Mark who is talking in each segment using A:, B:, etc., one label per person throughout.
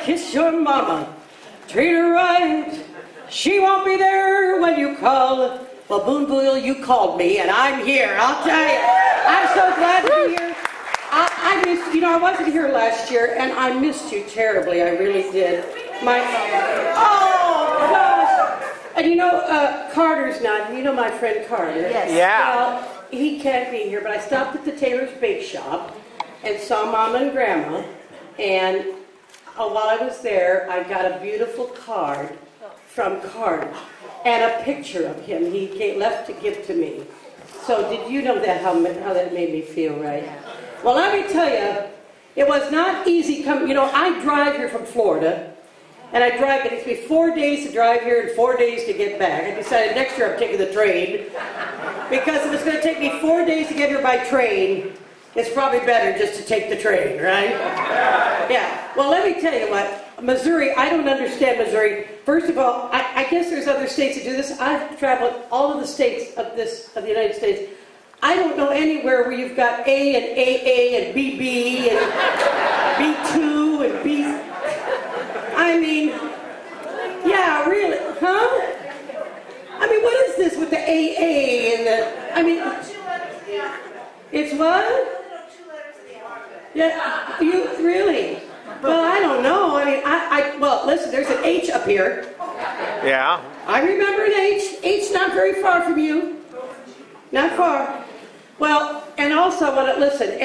A: kiss your mama. Treat her right. She won't be there when you call. Well, Boonville, you called me, and I'm here. I'll tell you. I'm so glad to be here. I missed, I wasn't here last year, and I missed you terribly. I really did. Oh, gosh. And Carter's not. My friend Carter.
B: Yes.
C: Yeah.
A: Well, he can't be here, but I stopped at the Taylor's Bake Shop and saw Mama and Grandma, and while I was there, I got a beautiful card from Carter and a picture of him he left to give to me. So did you know that, how that made me feel, right? Well, let me tell you, it was not easy coming. I drive here from Florida, and I drive, it takes me 4 days to drive here and 4 days to get back. I decided next year I'm taking the train, because if it's going to take me 4 days to get here by train, it's probably better just to take the train, right? Yeah. Well, let me tell you what. Missouri, I don't understand Missouri. First of all, I guess there's other states that do this. I've traveled all of the states of the United States. I don't know anywhere where you've got A and AA and BB and B2 and B. I mean, yeah, really, huh? I mean, what is this with the AA and the? I mean, it's what? Yeah, you really? Well, I don't know. I mean, well, listen, there's an H up here.
C: Yeah.
A: I remember an H. H not very far from you. Not far. Well, and also I want to listen,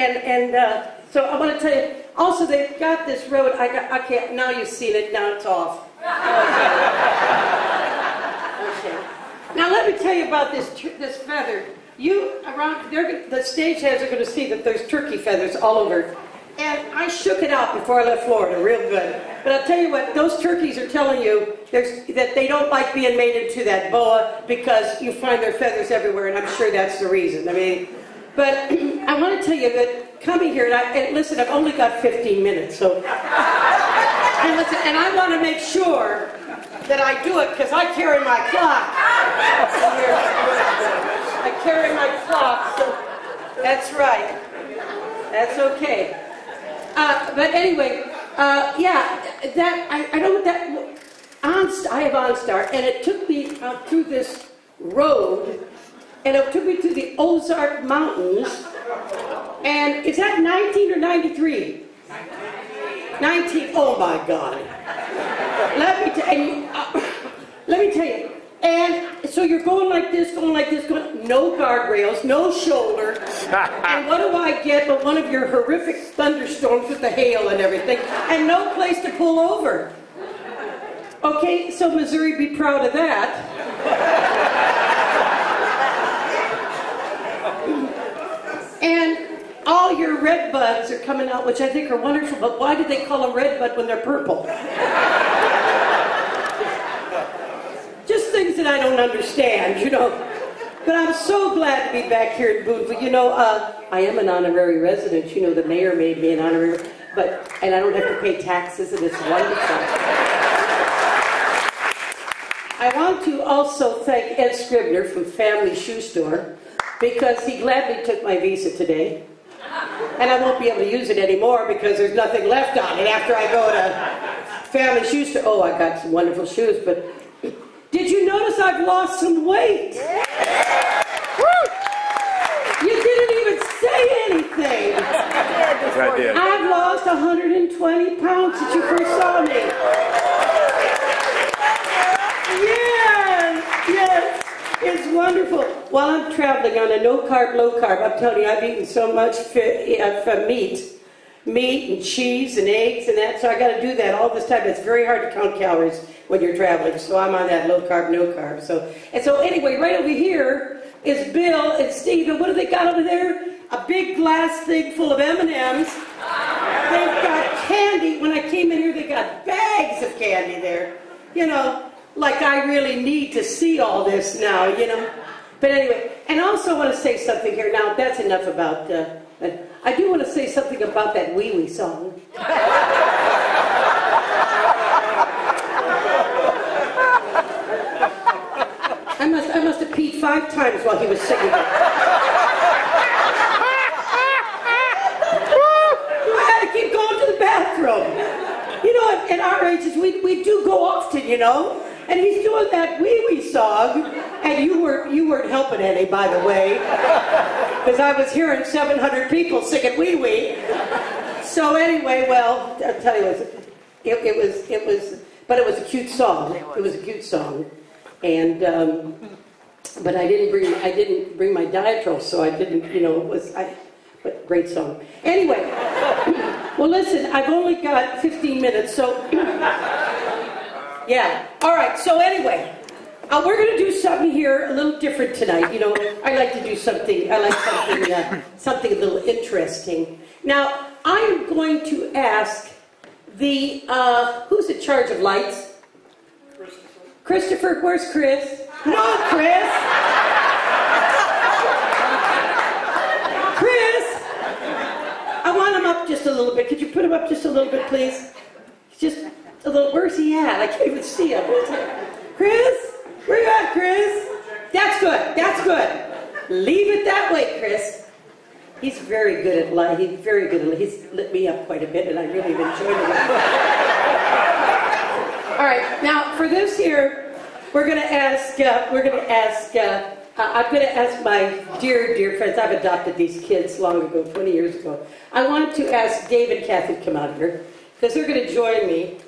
A: so I want to tell you, also they've got this road, I can't, now you've seen it, now it's off. Okay. Now let me tell you about this feather. The stagehands are going to see that there's turkey feathers all over. And I shook it out before I left Florida, real good. But I'll tell you what, those turkeys are telling you that they don't like being made into that boa because you find their feathers everywhere, and I'm sure that's the reason. I mean, but I want to tell you that coming here, and listen, I've only got 15 minutes, so. And listen, and I want to make sure that I do it because I carry my clock. I carry my clock, so that's right. That's okay. But anyway, yeah, I know what that, I have OnStar, and it took me through this road, and it took me through the Ozark Mountains, and is that 19 or 93? 19, oh my God. Let me tell you, and so you're going like this, no guardrails, no shoulder, and what do I get but one of your horrific thunderstorms with the hail and everything, and no place to pull over. Okay, so Missouri, be proud of that. And all your red buds are coming out, which I think are wonderful, but why do they call them red bud when they're purple? Just things that I don't understand, But I'm so glad to be back here in Boonville. I am an honorary resident. The mayor made me an honorary, and I don't have to pay taxes, and it's wonderful. I want to also thank Ed Scribner from Family Shoe Store, because he gladly took my visa today. And I won't be able to use it anymore because there's nothing left on it after I go to Family Shoe Store. Oh, I got some wonderful shoes, but did you notice I've lost some weight? Yeah. You didn't even say anything.
C: I did.
A: I've lost 120 pounds since you first saw me. Yes, it's wonderful. While I'm traveling on a no-carb, low-carb, I'm telling you, I've eaten so much meat and cheese and eggs and that, so I got to do that all this time. It's very hard to count calories when you're traveling, so I'm on that low-carb, no-carb. So anyway, right over here is Bill and Steve, and what do they got over there? A big glass thing full of M&Ms. They've got candy. When I came in here, they got bags of candy there. Like I really need to see all this now, But anyway, and I also want to say something here. Now, that's enough about, I do want to say something about that Wee Wee song. I must have peed 5 times while he was singing it. I had to keep going to the bathroom. at our ages, we do go often, you know. And he's doing that wee-wee song, and you weren't helping any, by the way, because I was hearing 700 people singing wee-wee. So anyway, well, I'll tell you, but it was a cute song. It was a cute song, and but I didn't bring my diatrol, so I didn't, you know, but great song. Anyway, well, listen, I've only got 15 minutes, so. Yeah. All right. So anyway, we're going to do something here a little different tonight. You know, I like to do something. I like something a little interesting. Now, I am going to ask the who's in charge of lights? Christopher. Where's Chris? No, Chris. Chris. I want him up just a little bit. Could you put him up just a little bit, please? Just. Where's he at? I can't even see him. Chris? Where you at, Chris? That's good. That's good. Leave it that way, Chris. He's very good at light. He's very good at. He's lit me up quite a bit, and I really have enjoyed it. All right. Now, for this here, we're going to ask. I'm going to ask my dear friends. I've adopted these kids long ago, 20 years ago. I wanted to ask Dave and Kathy to come out here because they're going to join me.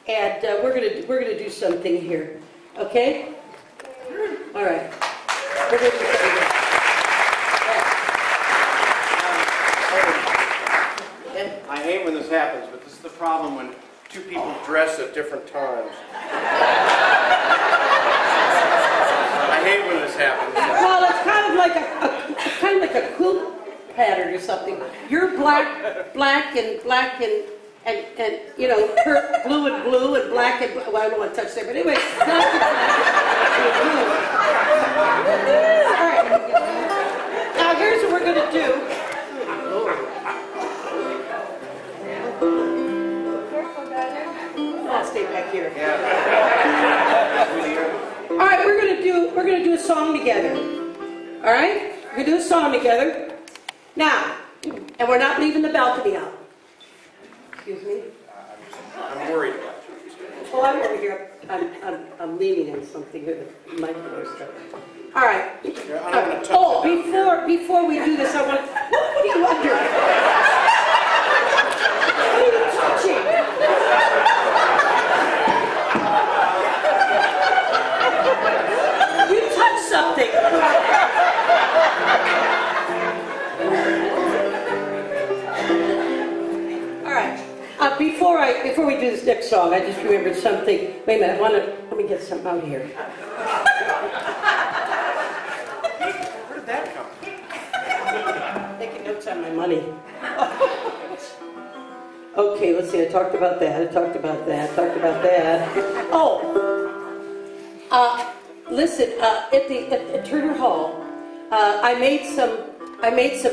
A: And we're gonna do something here, okay? All right. We're gonna do something here.
B: I hate when this happens, but this is the problem when two people dress at different times. I hate when this happens.
A: Well, it's kind of like a quilt pattern or something. You're black and you know, blue and black and well, I don't want to touch there, but anyway, black and blue. All right. Now here's what we're going to do. I'll stay back here. All right, we're going to do a song together. All right, we're going to do a song together. Now, and we're not leaving the balcony out. Excuse me?
B: I'm worried about you.
A: Oh, I'm over here. I'm leaning on something here. The microphone stuff. All right. Before we do this, I want. What are you under? What are you touching? You touched something. Before we do this next song, I just remembered something. Wait a minute, let me get something out here.
B: Where did that come from?
A: Taking notes on my money. Okay, let's see, I talked about that. Oh, listen, at Turner Hall, I made some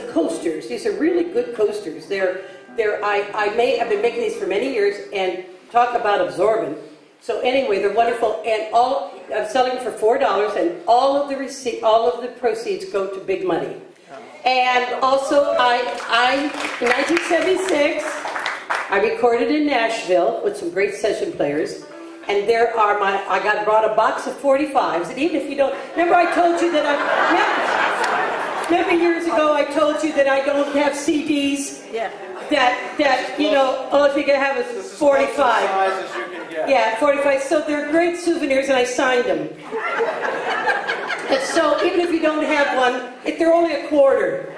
A: coasters. These are really good coasters. I've been making these for many years, and talk about absorbent. So anyway, they're wonderful, and I'm selling them for $4, and all of the proceeds go to Big Money. And also, in 1976, I recorded in Nashville with some great session players, and I brought a box of 45s, and even if you don't, remember I told you that remember years ago I told you that I don't have CDs? Yeah. That you know, all you can have is 45. Yeah, 45. So they're great souvenirs, and I signed them. And so even if you don't have one, they're only a quarter.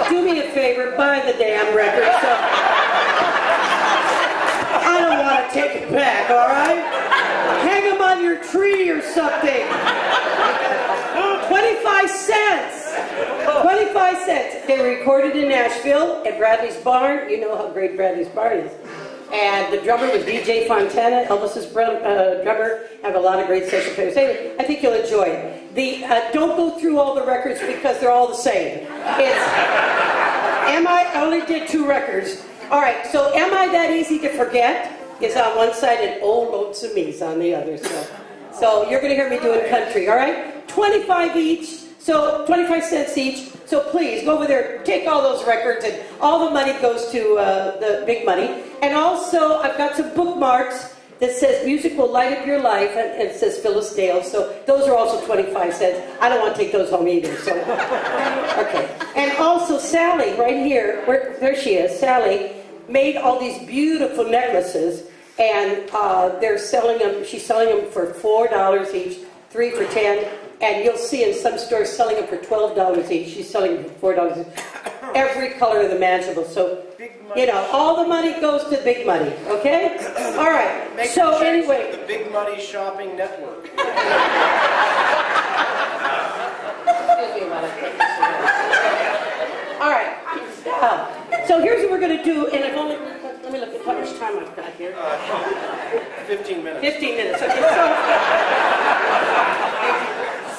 A: Do me a favor, buy the damn record. So I don't want to take it back, all right? Hang them on your tree or something. 25 cents. 25 cents. They were recorded in Nashville at Bradley's Barn. You know how great Bradley's Barn is. And the drummer was DJ Fontana, Elvis's drummer. Have a lot of great session players. Anyway, I think you'll enjoy it. Don't go through all the records because they're all the same. I only did 2 records. All right, so Am I That Easy to Forget is on one side and Oh Lonesome Me's on the other. So you're going to hear me doing country, all right? 25 each. So 25 cents each. So please go over there, take all those records, and all the money goes to the big money. And also, I've got some bookmarks that says music will light up your life, and it says Phyllis Dale. So those are also 25 cents. I don't want to take those home either. So okay. And also Sally, right here, there she is. Sally made all these beautiful necklaces, and they're selling them. She's selling them for $4 each, 3 for $10. And you'll see in some stores selling them for $12 each. She's selling them for $4 each. Every color imaginable. So, you know, all the money goes to big money. Okay? All right. So anyway.
B: The Big Money Shopping Network.
A: Excuse me, all right. So here's what we're going to do. And I've only, let me look at how much time I've got here.
B: 15 minutes.
A: 15 minutes. Okay.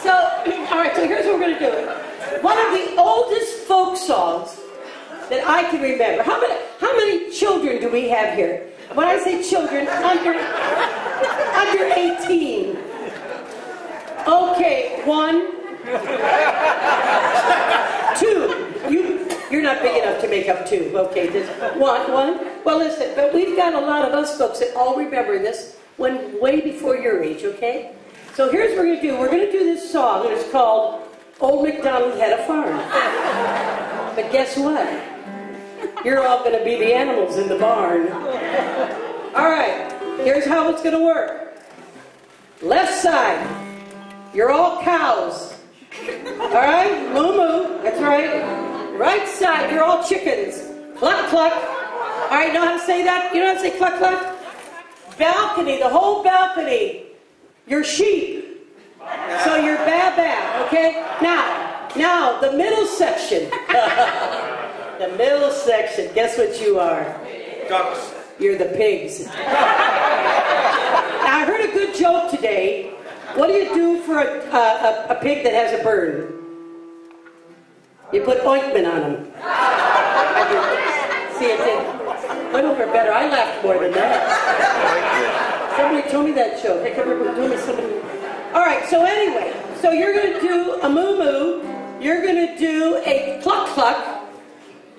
A: So, all right, so here's what we're going to do. One of the oldest folk songs that I can remember. How many children do we have here? When I say children, under 18. Okay, 1, 2. You're not big enough to make up 2. Okay, just 1. Well, listen, but we've got a lot of us folks that all remember this when way before your age, okay? So here's what we're going to do. We're going to do this song, and it's called Old MacDonald Had a Farm. But guess what? You're all going to be the animals in the barn. All right, here's how it's going to work. Left side, you're all cows. All right, moo moo, that's right. Right side, you're all chickens. Cluck cluck. All right, know how to say that? You know how to say cluck cluck? Balcony, the whole balcony. You're sheep. So you're ba-ba, okay? Now, the middle section. The middle section, guess what you are?
B: Ducks.
A: You're the pigs. Now, I heard a good joke today. What do you do for a pig that has a burn? You put ointment on him. See, it did. Went over better. I laughed more than that. Somebody told me that joke. I can't remember who told me somebody. All right, so anyway, so you're going to do a moo-moo. You're going to do a cluck-cluck.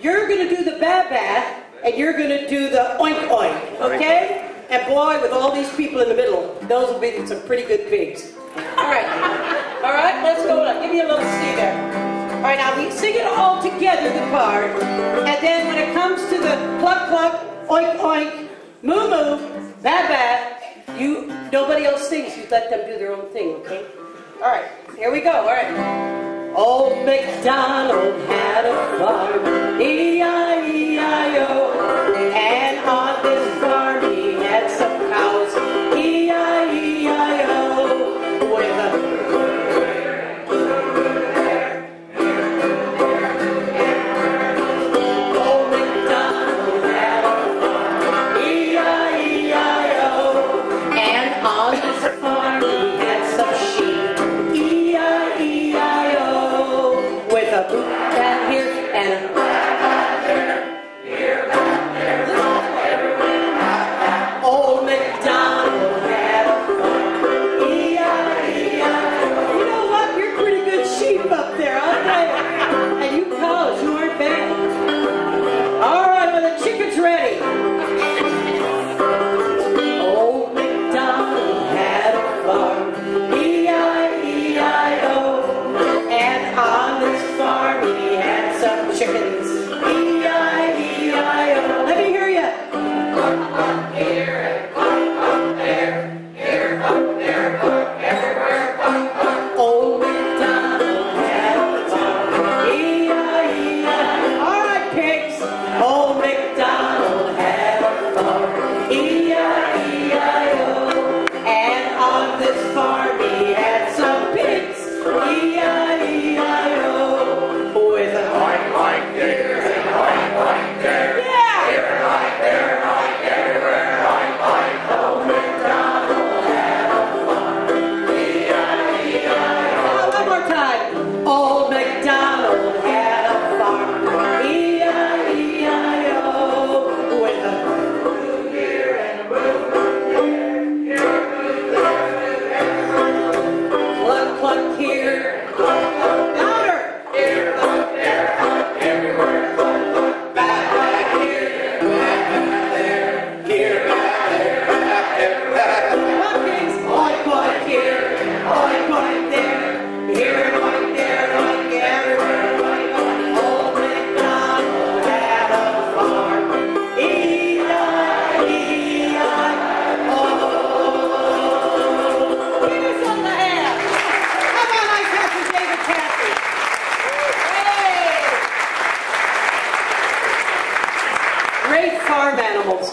A: You're going to do the ba-ba. And you're going to do the oink-oink, okay? And boy, with all these people in the middle, those will be some pretty good pigs. All right, let's go. Give me a little C there. All right, now we sing it all together, the part. And then when it comes to the cluck-cluck, oink-oink, moo-moo, ba-ba, nobody else sings. You let them do their own thing, okay? All right, here we go. All right. Old MacDonald had a farm, E-I-E-I-O, and on this farm he had some cows, E-I-E-I-O, with Old MacDonald had a farm, E-I-E-I-O, and on this farm he had some sheep, E-I-E-I-O, with a boot down here and a Old MacDonald had a farm, E-I-E-I-O. You know what? You're pretty good sheep up there, I'll tell you. And you cows, you aren't bad. All right, well, the chicken's ready. Old MacDonald had a farm, E-I-E-I-O, and on this farm he had some chickens, E-I-E-I-O. Let me hear you. Cluck, cluck here and cluck, cluck there. Here, cluck there, cluck everywhere, cluck, cluck. Old MacDonald had a farm, E-I-E-I-O. All right, pigs. Old MacDonald had a farm, E-I-E-I-O, and on this farm he had some pigs, E-I-E-I-O, with a oink oink there.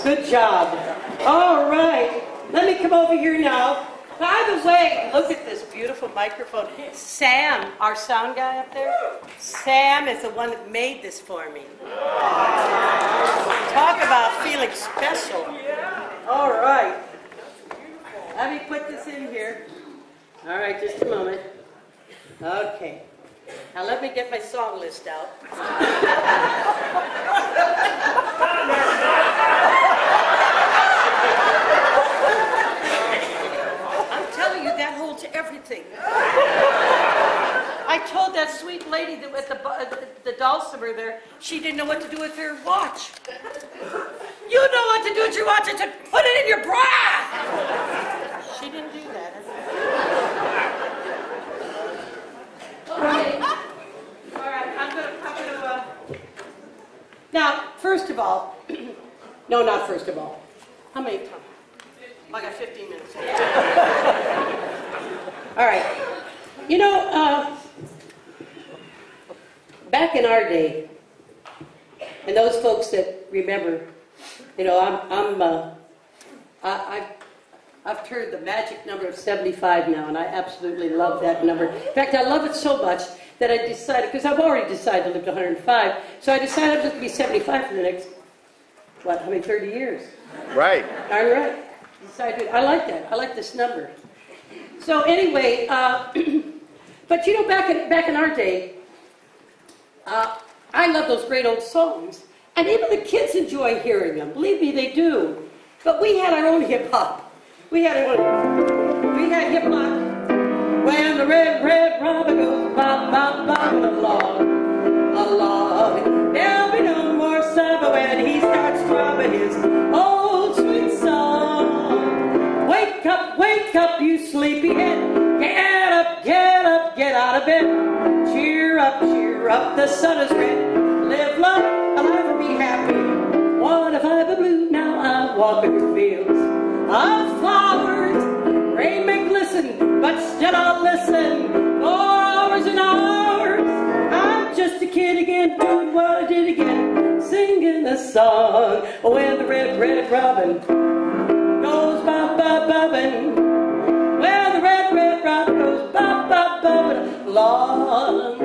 A: Good job. All right. Let me come over here now. By the way, look at this beautiful microphone. Sam, our sound guy up there, Sam is the one that made this for me. Talk about feeling special. All right. Let me put this in here. All right, just a moment. Okay. Now let me get my song list out. That holds everything. I told that sweet lady that with the dulcimer there, she didn't know what to do with her watch. You know what to do with your watch. I said, put it in your bra. She didn't do that. Okay. All right. I'm gonna. Now, first of all, no, not first of all. How many times? I got 15 minutes. All right. You know, back in our day, and those folks that remember, you know, I've turned the magic number of 75 now, and I absolutely love that number. In fact, I love it so much that I decided, because I've already decided to live to 105, so I decided I'm just going to be 75 for the next, 30 years?
C: Right.
A: All right. I like that. I like this number. So anyway, but you know, back in our day, I love those great old songs, and even the kids enjoy hearing them. Believe me, they do. But we had our own hip hop. We had hip hop. When the red robin goes bop bop bop along, there'll be no more summer when he starts drumming his old sweet song. Wake up, you sleepyhead. Get up, get out of bed. Cheer up, the sun is red. Live long, alive and be happy. What if I'm blue? Now I'm walking through fields of flowers. Rain may glisten, but still I'll listen for hours and hours. I'm just a kid again, doing what I did again, singing a song. When the red robin goes bobbing. Well, the red robin goes bobbing along.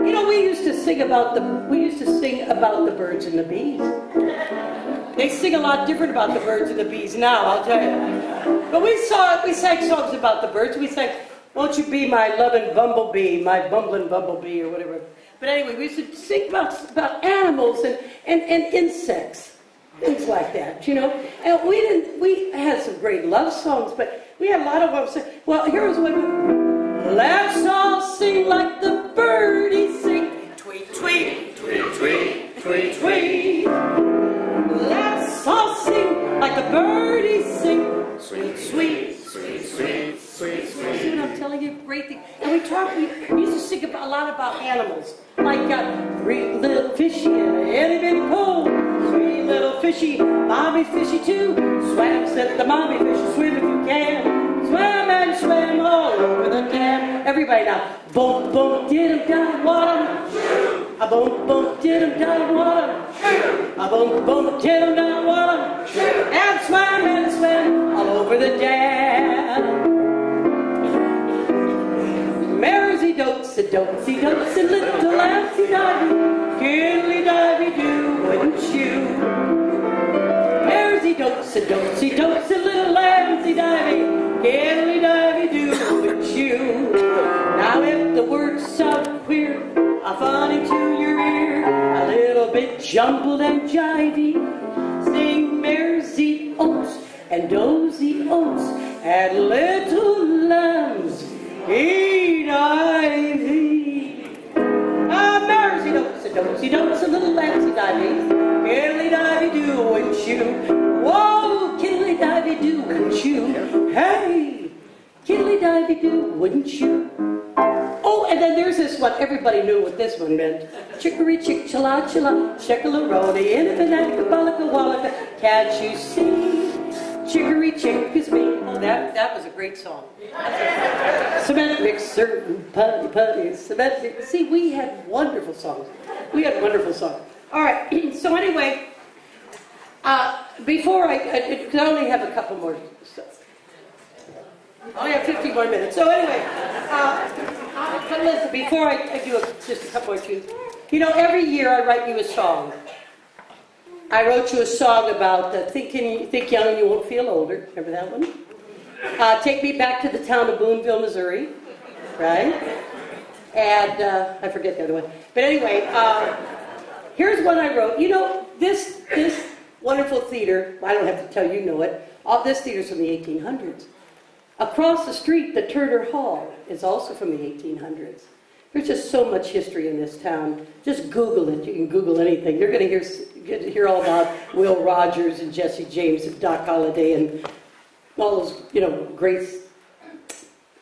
A: You know, we used to sing about the birds and the bees. They sing a lot different about the birds and the bees now, I'll tell you. But we sang songs about the birds. We sang, "Won't you be my loving bumblebee, my bumbling bumblebee," or whatever. But anyway, we used to sing about animals and insects. Things like that, you know. And we had some great love songs, but we had a lot of them. Well, here was one. Let's all sing like the birdies sing. Tweet, tweet, tweet, tweet, tweet, tweet. Let's all sing like the birdies sing. Sweet, sweet, sweet, sweet, sweet, sweet. See what I'm telling you? Great thing. And we used to sing a lot about animals. Like three little fishy in a itty bitty pool. Three little fishy, mommy fishy too. Swam, said the mommy fish, swim if you can. Swam and swam all over the dam. Everybody now. Boom, boom, did 'em down water. A boom, boom, did 'em down water. A boom, boom, did 'em down water. And swam all over the dam. Maresy dotes, a little lampsy divey, diddly divey do, wouldn't you? Maresy dotes, a little lampsy divey, diddly divey do, wouldn't you? Now if the words sound queer, funny to your ear, a little bit jumbled and jivey, sing Maresy oats and dozy oats and little lambs. Eat ivy. Maresy dotes, a little lampsy divey, kiddly divey do, wouldn't you? Whoa, kiddly divey do, wouldn't you? Hey, kiddly divey do, wouldn't you? Oh, and then there's this one. Everybody knew what this one meant. Chicory chick chilla chilla, chickalaroni, in a banana, balaka wallaka. Can't you see? Chicory chick is me. Oh, that was a great song. Cement mixer, putty, cement mixer. See, we had wonderful songs. All right, so anyway, Before because I only have a couple more. I only have 50 more minutes. So anyway, listen, before I do just a couple more tunes, you know, every year I write you a song. I wrote you a song about think young and you won't feel older. Remember that one? Take me back to the town of Boonville, Missouri. Right? And I forget the other one. But anyway, here's one I wrote. You know, this wonderful theater, I don't have to tell you know it, all this theater's from the 1800s. Across the street, the Turner Hall is also from the 1800s. There's just so much history in this town. Just Google it. You can Google anything. You're going to hear all about Will Rogers and Jesse James and Doc Holliday and all those, you know, great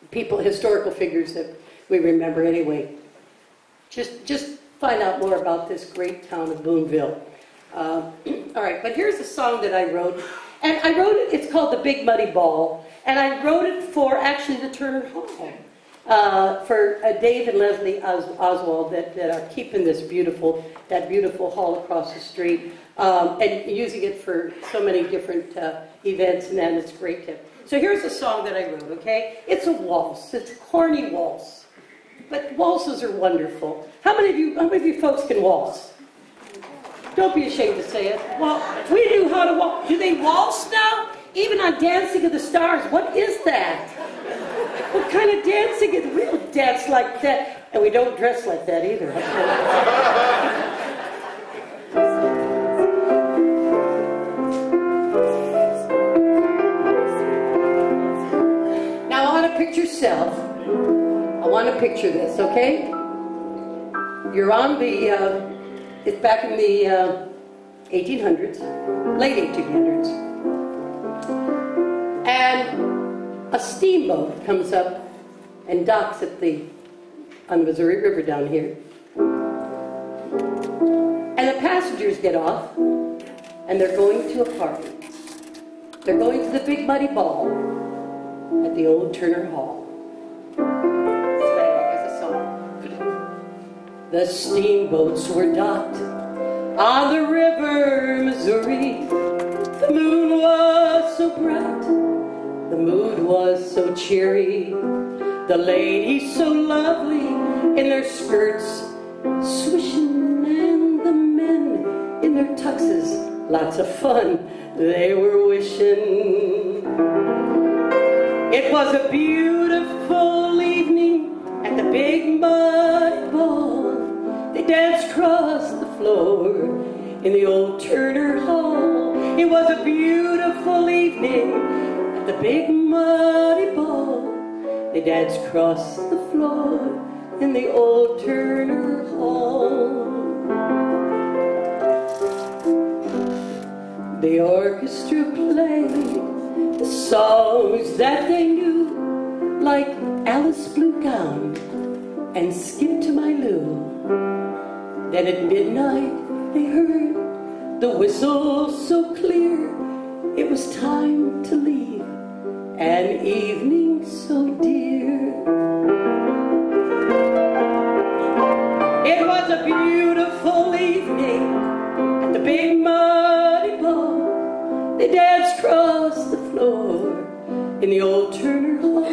A: people, historical figures that we remember anyway. Just find out more about this great town of Boonville. All right, but here's a song that I wrote. And I wrote it, it's called The Big Muddy Ball. And I wrote it for actually the Turner Hall. For Dave and Leslie Oswald that are keeping that beautiful hall across the street and using it for so many different events, and then it's great tip. So here's a song that I wrote, okay? It's a waltz. It's a corny waltz. But waltzes are wonderful. How many of you folks can waltz? Don't be ashamed to say it. Well, we knew how to waltz. Do they waltz now? Even on Dancing of the Stars, what is that? What kind of dancing is we don't dance like that, and we don't dress like that either. Now I want to picture yourself. I want to picture this, okay? You're on the. It's back in the 1800s, late 1800s, and a steamboat comes up and docks on the Missouri River down here. And the passengers get off, and they're going to a party. They're going to the Big Muddy Ball at the old Turner Hall. So anyway, here's a song. The steamboats were docked on the river Missouri. The moon was so bright, the mood was so cheery. The ladies so lovely in their skirts swishing, and the men in their tuxes, lots of fun they were wishing. It was a beautiful evening at the Big Muddy Ball. They danced across the floor in the old Turner Hall. It was a beautiful evening at the Big Muddy Ball. They danced across the floor in the old Turner Hall. The orchestra played the songs that they knew, like Alice Blue Gown and Skip to My Lou. Then at midnight they heard the whistle so clear. It was time to leave, an evening so dear. It was a beautiful evening at the Big Muddy Ball. They danced across the floor in the old Turner Hall.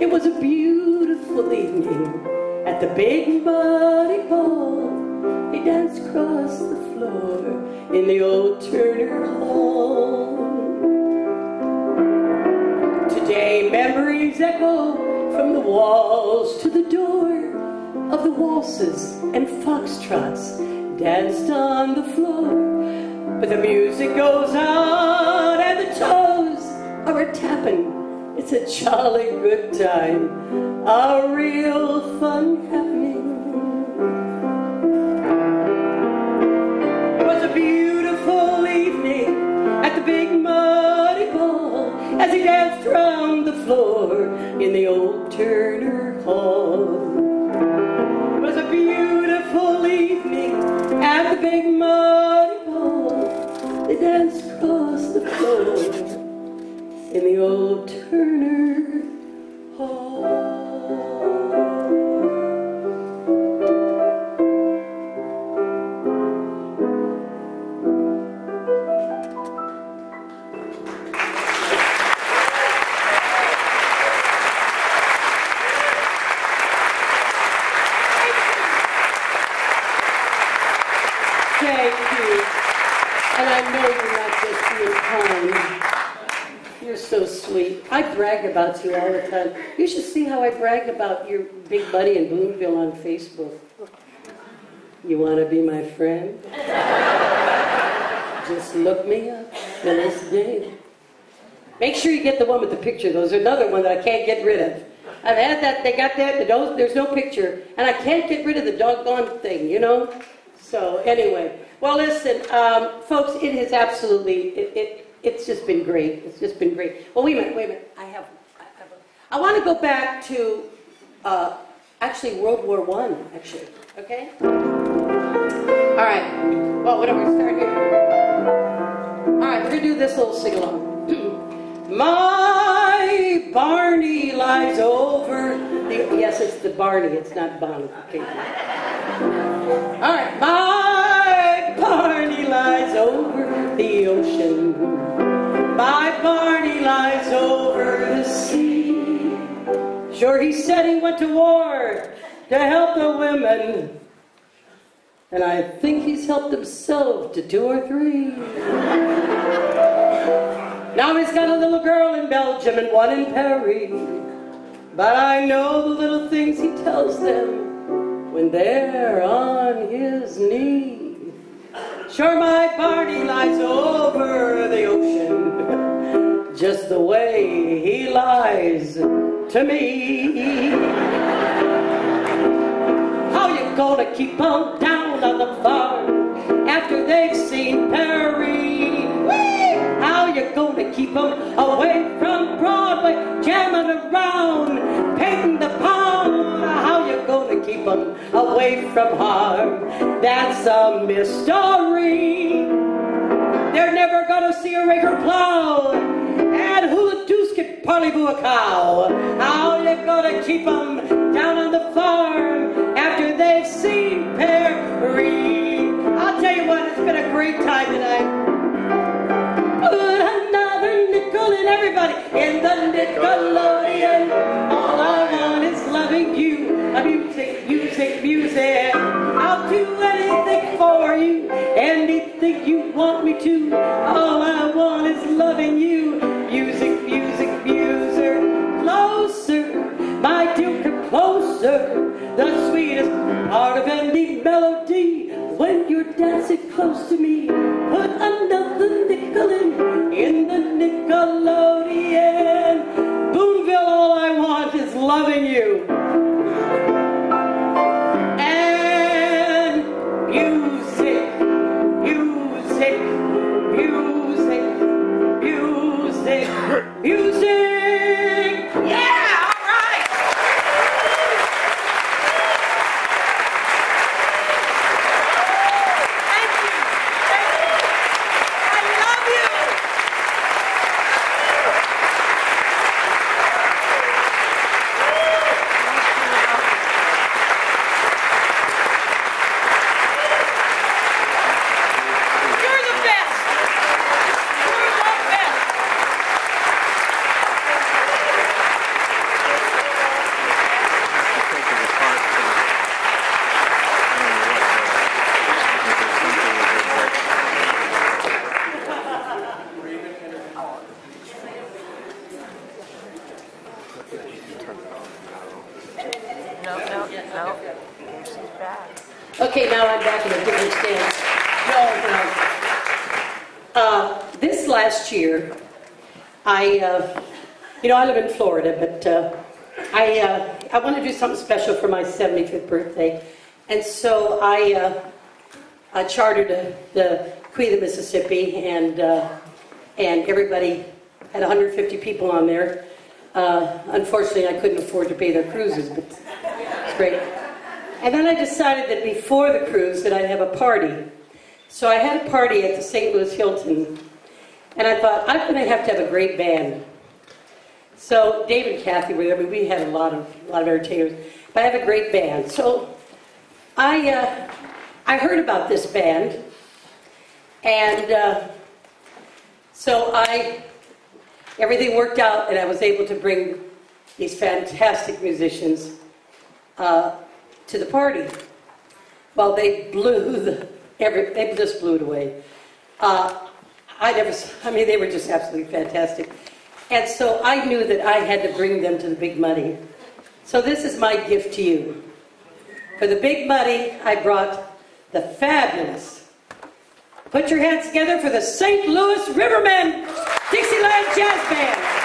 A: It was a beautiful evening at the Big Muddy Ball. They danced across the floor in the old Turner Hall. Today memories echo from the walls to the door of the waltzes and foxtrots danced on the floor. But the music goes on and the toes are a-tapping. It's a jolly good time, a real fun happening. It was a beautiful evening at the Big Muddy Ball as he danced around the floor in the old Turner Hall. It was a beautiful evening at the Big Muddy Ball. They danced across the floor in the old Turner Hall. And I know you're not just being kind. You're so sweet. I brag about you all the time. You should see how I brag about your big buddy in Boonville on Facebook. You want to be my friend? Just look me up, Phyllis Dale. Make sure you get the one with the picture. There's another one that I can't get rid of. I've had that, they got that, there's no picture, and I can't get rid of the doggone thing, you know? So, anyway. Well, listen, folks, it has absolutely, it's just been great. It's just been great. Well, wait a minute. I want to go back to, actually, World War I, actually, okay? All right. Well, whatever, start here. All right, we're going to do this little sing-along. My Barney lies over the... Yes, it's the Barney, it's not Bonnie. Okay. All right. My Barney lies over the ocean. My Barney lies over the sea. Sure, he said he went to war to help the women. And I think he's helped himself to 2 or 3. Now he's got a little girl in Belgium and one in Paris. But I know the little things he tells them when they're on his knee. Sure, my Barney lies over the ocean, just the way he lies to me. How you gonna keep on down on the farm after they've seen Paris? How you gonna keep them away from Broadway, jamming around, painting the pound? How you gonna keep them away from harm? That's a mystery. They're never gonna see a raker plow, and who the deuce can parley-vous a cow? How you gonna keep them down on the farm after they've seen Paris? I'll tell you what, it's been a great time tonight. Put another nickel in everybody in the Nickelodeon. All I want is loving you. Music, music, music. I'll do anything for you, anything you want me to. All I want is loving you. Music, music, music. Closer, my dear, come closer. The sweetest part of any melody when you're dancing close to me. Put another nickel in the Nickelodeon. Boonville, all I want is loving you. And music, music, music, music, music. Yeah, all right. Thank you. I love you. You're the best. You're the best.
C: No. She's back.
A: Okay, now I'm back in a different stance. This last year, I live in Florida, but I want to do something special for my 75th birthday, and so I chartered the Queen of the Mississippi, and everybody had 150 people on there. Unfortunately, I couldn't afford to pay their cruises, but it's great. And then I decided that before the cruise that I'd have a party. So I had a party at the St. Louis Hilton, and I thought, I'm going to have a great band. So Dave and Kathy were there. I mean, we had a lot of entertainers, but I have a great band. So I heard about this band, and so everything worked out, and I was able to bring these fantastic musicians to the party. Well, they just blew it away. I mean, they were just absolutely fantastic. And so I knew that I had to bring them to the big money. So this is my gift to you. For the big money, I brought the fabulous. Put your hands together for the St. Louis Rivermen Dixieland Jazz Band.